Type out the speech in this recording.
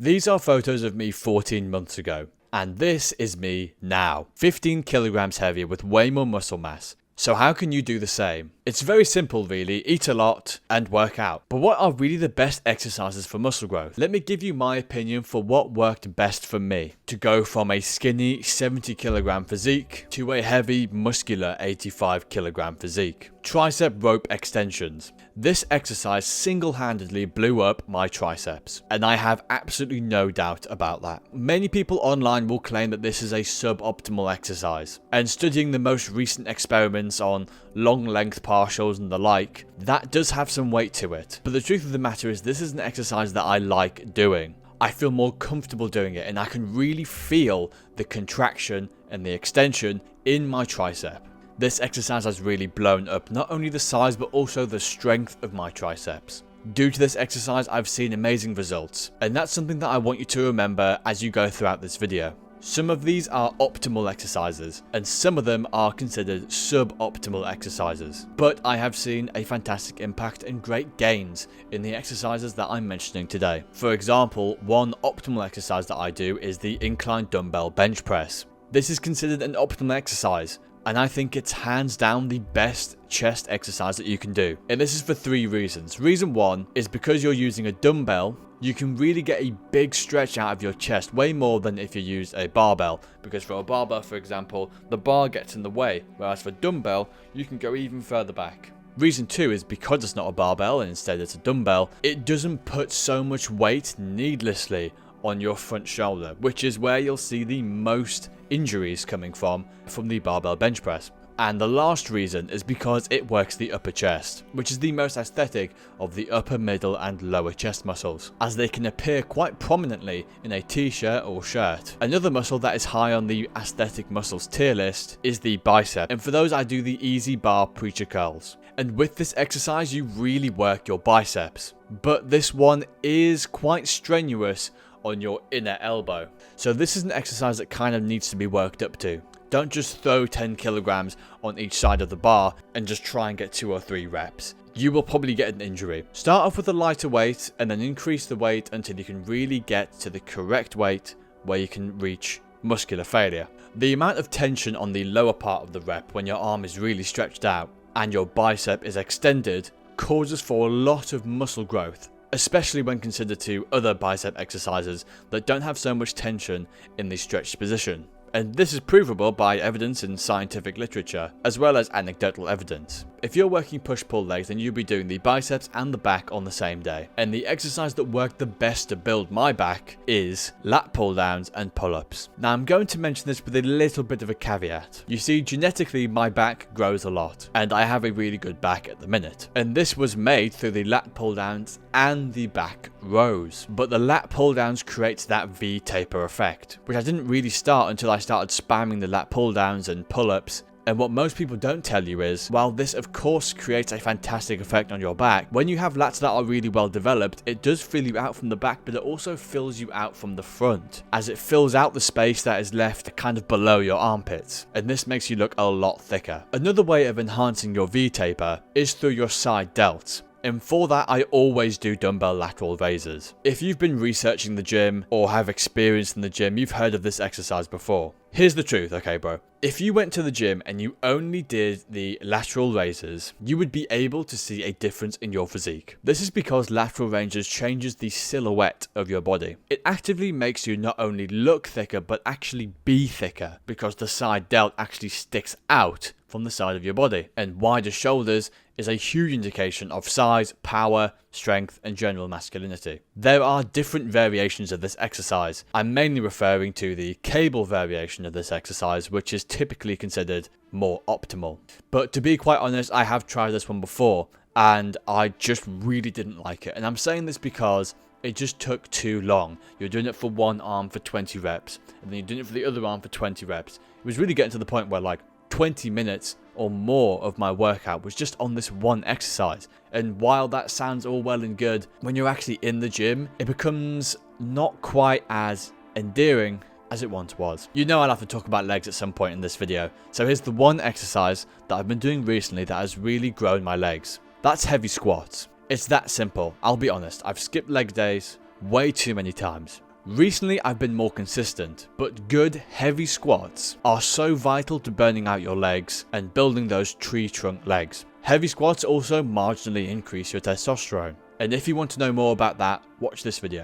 These are photos of me 14 months ago, and this is me now, 15 kilograms heavier with way more muscle mass. So how can you do the same? It's very simple really, eat a lot and work out. But what are really the best exercises for muscle growth? Let me give you my opinion for what worked best for me. To go from a skinny 70 kilogram physique to a heavy muscular 85 kilogram physique. Tricep rope extensions. This exercise single-handedly blew up my triceps, and I have absolutely no doubt about that. Many people online will claim that this is a suboptimal exercise, and studying the most recent experiments on long length partials and the like, that does have some weight to it. But the truth of the matter is this is an exercise that I like doing. I feel more comfortable doing it, and I can really feel the contraction and the extension in my tricep. This exercise has really blown up not only the size but also the strength of my triceps. Due to this exercise, I've seen amazing results, and that's something that I want you to remember as you go throughout this video. Some of these are optimal exercises, and some of them are considered suboptimal exercises. But I have seen a fantastic impact and great gains in the exercises that I'm mentioning today. For example, one optimal exercise that I do is the incline dumbbell bench press. This is considered an optimal exercise, and I think it's hands down the best chest exercise that you can do. And this is for 3 reasons. Reason 1 is because you're using a dumbbell, you can really get a big stretch out of your chest, way more than if you use a barbell. Because for a barbell, for example, the bar gets in the way, whereas for dumbbell, you can go even further back. Reason 2 is because it's not a barbell and instead it's a dumbbell, it doesn't put so much weight needlessly on your front shoulder, which is where you'll see the most injuries coming from the barbell bench press. And the last reason is because it works the upper chest, which is the most aesthetic of the upper, middle and lower chest muscles, as they can appear quite prominently in a t-shirt or shirt. Another muscle that is high on the aesthetic muscles tier list is the bicep, and for those I do the easy bar preacher curls. And with this exercise you really work your biceps, but this one is quite strenuous on your inner elbow. So this is an exercise that kind of needs to be worked up to. Don't just throw 10 kilograms on each side of the bar and just try and get 2 or 3 reps. You will probably get an injury. Start off with a lighter weight and then increase the weight until you can really get to the correct weight where you can reach muscular failure. The amount of tension on the lower part of the rep when your arm is really stretched out and your bicep is extended causes for a lot of muscle growth, especially when considered to other bicep exercises that don't have so much tension in the stretched position. And this is provable by evidence in scientific literature, as well as anecdotal evidence. If you're working push-pull legs, then you'll be doing the biceps and the back on the same day. And the exercise that worked the best to build my back is lat pull-downs and pull-ups. Now I'm going to mention this with a little bit of a caveat. You see, genetically my back grows a lot, and I have a really good back at the minute. And this was made through the lat pull-downs and the back rows. But the lat pull-downs creates that V-taper effect, which I didn't really start until I started spamming the lat pull-downs and pull-ups. And what most people don't tell you is, while this of course creates a fantastic effect on your back, when you have lats that are really well developed, it does fill you out from the back, but it also fills you out from the front, as it fills out the space that is left kind of below your armpits, and this makes you look a lot thicker. Another way of enhancing your V-taper is through your side delts. And for that, I always do dumbbell lateral raises. If you've been researching the gym or have experience in the gym, you've heard of this exercise before. Here's the truth, okay bro? If you went to the gym and you only did the lateral raises, you would be able to see a difference in your physique. This is because lateral raises changes the silhouette of your body. It actively makes you not only look thicker, but actually be thicker, because the side delt actually sticks out from the side of your body. And wider shoulders is a huge indication of size, power, strength, and general masculinity. There are different variations of this exercise. I'm mainly referring to the cable variation of this exercise, which is typically considered more optimal. But to be quite honest, I have tried this one before, and I just really didn't like it. And I'm saying this because it just took too long. You're doing it for one arm for 20 reps, and then you're doing it for the other arm for 20 reps. It was really getting to the point where like 20 minutes or more of my workout was just on this one exercise. And while that sounds all well and good, when you're actually in the gym, it becomes not quite as endearing as it once was. You know I'll have to talk about legs at some point in this video, so here's the one exercise that I've been doing recently that has really grown my legs. That's heavy squats. It's that simple. I'll be honest, I've skipped leg days way too many times. Recently I've been more consistent, but good heavy squats are so vital to burning out your legs and building those tree trunk legs. Heavy squats also marginally increase your testosterone. And if you want to know more about that, watch this video.